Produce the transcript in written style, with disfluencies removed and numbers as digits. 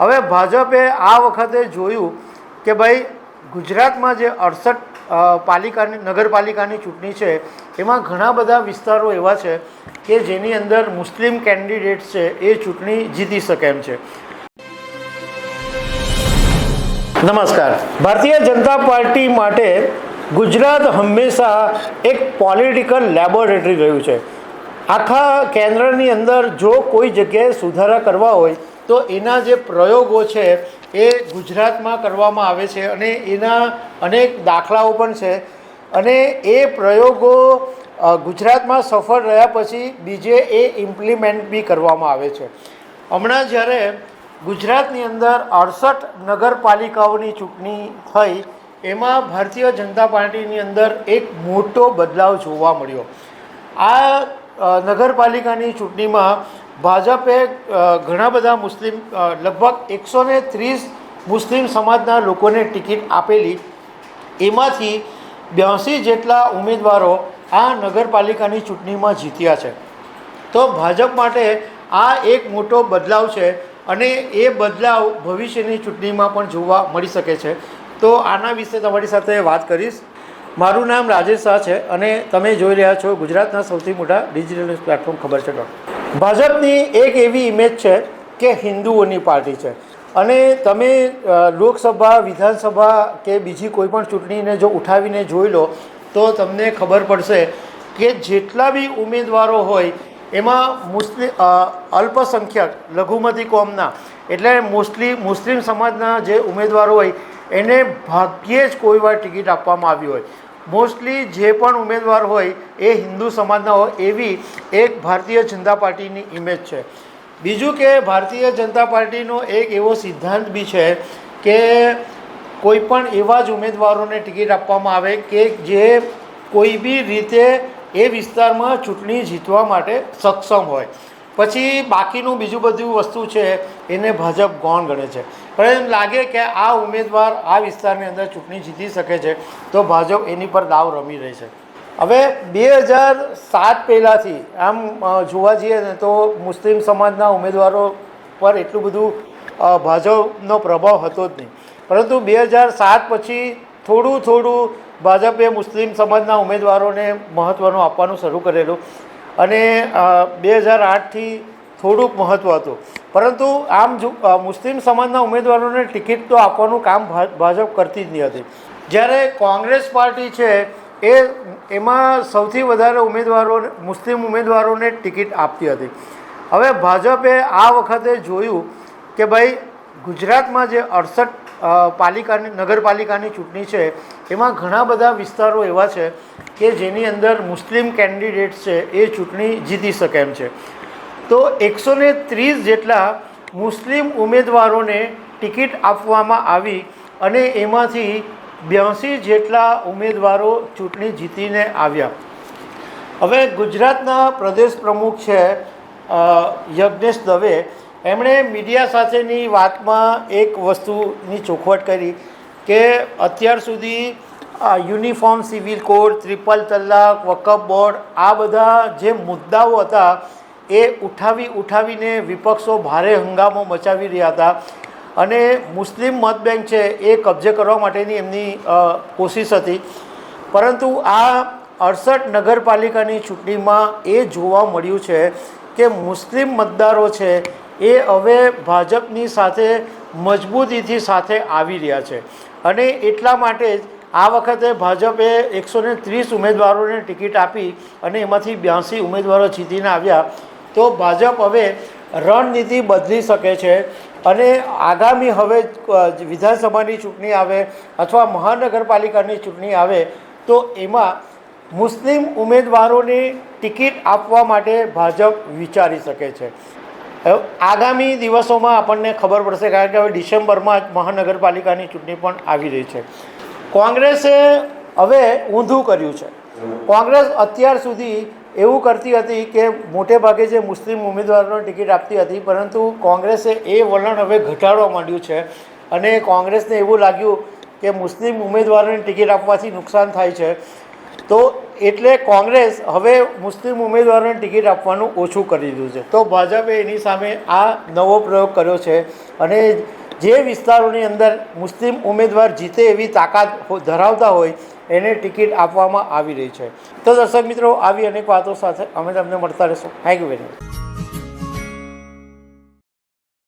હવે ભાજપે આ વખતે જોયું કે ભાઈ ગુજરાતમાં જે 68 નગરપાલિકાની ચૂંટણી છે એમાં ઘણા બધા વિસ્તારો એવા છે કે જેની અંદર મુસ્લિમ કેન્ડિડેટ્સ છે એ ચૂંટણી જીતી શકે એમ છે. નમસ્કાર. ભારતીય જનતા પાર્ટી માટે ગુજરાત હંમેશા એક પોલિટિકલ લેબોરેટરી રહ્યું છે. આખા કેન્દ્રની અંદર જો કોઈ જગ્યાએ સુધારા કરવા હોય તો એના જે પ્રયોગો છે એ ગુજરાતમાં કરવામાં આવે છે અને એના અનેક દાખલાઓ પણ છે અને એ પ્રયોગો ગુજરાતમાં સફળ રહ્યા પછી બીજે એ ઇમ્પ્લિમેન્ટ બી કરવામાં આવે છે. હમણાં જ્યારે ગુજરાતની અંદર 68 નગરપાલિકાઓની ચૂંટણી થઈ એમાં ભારતીય જનતા પાર્ટીની અંદર એક મોટો બદલાવ જોવા મળ્યો. આ નગરપાલિકાની ચૂંટણીમાં ભાજપે ઘણા બધા મુસ્લિમ લગભગ 130 મુસ્લિમ સમાજના લોકોને ટિકિટ આપેલી. એમાંથી 82 જેટલા ઉમેદવારો આ નગરપાલિકાની ચૂંટણીમાં જીત્યા છે. તો ભાજપ માટે આ એક મોટો બદલાવ છે અને એ બદલાવ ભવિષ્યની ચૂંટણીમાં પણ જોવા મળી શકે છે. તો આના વિશે તમારી સાથે વાત કરીશ. મારું નામ રાજેશ શાહ છે અને તમે જોઈ રહ્યા છો ગુજરાતના સૌથી મોટા ડિજિટલ ન્યૂઝ પ્લેટફોર્મ ખબર છે. ભાજપની એક એવી ઇમેજ છે કે હિન્દુઓની પાર્ટી છે અને તમે લોકસભા, વિધાનસભા કે બીજી કોઈ પણ ચૂંટણીને જો ઉઠાવીને જોઈ લો તો તમને ખબર પડશે કે જેટલા બી ઉમેદવારો હોય એમાં અલ્પસંખ્યક લઘુમતી કોમના એટલે મોસ્ટલી મુસ્લિમ સમાજના જે ઉમેદવારો હોય એને ભાગ્યે જ કોઈ વાર ટિકિટ આપવામાં આવી હોય. મોસ્ટલી જે પણ ઉમેદવાર હોય એ હિન્દુ સમાજના હોય એવી એક ભારતીય જનતા પાર્ટીની ઇમેજ છે. બીજું કે ભારતીય જનતા પાર્ટીનો એક એવો સિદ્ધાંત બી છે કે કોઈ પણ એવા જ ઉમેદવારોને ટિકિટ આપવામાં આવે કે જે કોઈ બી રીતે એ વિસ્તારમાં ચૂંટણી જીતવા માટે સક્ષમ હોય. પછી બાકીનું બીજું બધું વસ્તુ છે એને ભાજપ ગૌણ ગણે છે. પણ એમ લાગે કે આ ઉમેદવાર આ વિસ્તારની અંદર ચૂંટણી જીતી શકે છે તો ભાજપ એની પર દાવ રમી રહી છે. હવે 2007 પહેલાંથી આમ જોવા જઈએ ને તો મુસ્લિમ સમાજના ઉમેદવારો પર એટલું બધું ભાજપનો પ્રભાવ હતો જ નહીં. પરંતુ 2007 પછી થોડું ભાજપે મુસ્લિમ સમાજના ઉમેદવારોને મહત્ત્વનું આપવાનું શરૂ કરેલું અને 2008થી થોડુંક મહત્ત્વ હતું. પરંતુ આમ જો મુસ્લિમ સમાજના ઉમેદવારોને ટિકિટ તો આપવાનું કામ ભાજપ કરતી જ નહીં હતી. જ્યારે કોંગ્રેસ પાર્ટી છે એમાં સૌથી વધારે મુસ્લિમ ઉમેદવારોને ટિકિટ આપતી હતી. હવે ભાજપે આ વખતે જોયું કે ભાઈ ગુજરાતમાં જે 68 નગરપાલિકાની ચૂંટણી છે એમાં ઘણા બધા વિસ્તારો એવા છે કે જેની અંદર મુસ્લિમ કેન્ડિડેટ્સ છે એ ચૂંટણી જીતી શકે એમ છે. તો 130 જેટલા મુસ્લિમ ઉમેદવારોને ટિકિટ આપવામાં આવી અને એમાંથી 82 જેટલા ઉમેદવારો ચૂંટણી જીતીને આવ્યા. હવે ગુજરાતના પ્રદેશ પ્રમુખ છે યજ્ઞેશ દવે, એમણે મીડિયા સાથેની વાતમાં એક વસ્તુની ચોખવટ કરી કે અત્યાર સુધી યુનિફોર્મ સિવિલ કોડ, ટ્રિપલ તલાક, વકફ બોર્ડ આ બધા જે મુદ્દાઓ હતા એ ઉઠાવીને વિપક્ષો ભારે હંગામો મચાવી રહ્યા હતા અને મુસ્લિમ મત બેંક છે એ કબજે કરવા માટેની એમની કોશિશ હતી. પરંતુ આ 68 નગરપાલિકાની ચૂંટણીમાં એ જોવા મળ્યું છે કે મુસ્લિમ મતદારો છે એ હવે ભાજપની સાથે મજબૂતીથી સાથે આવી રહ્યા છે અને એટલા માટે જ આ વખતે ભાજપે 130 ઉમેદવારોને ટિકિટ આપી અને એમાંથી 82 ઉમેદવારો જીતીને આવ્યા. તો ભાજપ હવે રણનીતિ બદલી શકે છે અને આગામી હવે વિધાનસભાની ચૂંટણી આવે અથવા મહાનગરપાલિકાની ચૂંટણી આવે તો એમાં મુસ્લિમ ઉમેદવારોની ટિકિટ આપવા માટે ભાજપ વિચારી શકે છે. આગામી દિવસોમાં આપણને ખબર પડશે કારણ કે હવે ડિસેમ્બરમાં જ મહાનગરપાલિકાની ચૂંટણી પણ આવી રહી છે. કોંગ્રેસે હવે ઊંધું કર્યું છે. કોંગ્રેસ અત્યાર સુધી એવું કરતી હતી કે મોટે ભાગે જે મુસ્લિમ ઉમેદવારોને ટિકિટ આપતી હતી પરંતુ કોંગ્રેસે એ વલણ હવે ઘટાડવા માંડ્યું છે અને કોંગ્રેસને એવું લાગ્યું કે મુસ્લિમ ઉમેદવારોને ટિકિટ આપવાથી નુકસાન થાય છે તો એટલે કોંગ્રેસ હવે મુસ્લિમ ઉમેદવારોને ટિકિટ આપવાનું ઓછું કરી દીધું છે. તો ભાજપે એની સામે આ નવો પ્રયોગ કર્યો છે અને જે વિસ્તારોની અંદર મુસ્લિમ ઉમેદવાર જીતે એવી તાકાત ધરાવતા હોય એને ટિકિટ આપવામાં આવી રહી છે. તો દર્શક મિત્રો, આવી અનેક વાતો સાથે અમે તમને મળતા રહીશું. Thank you very much.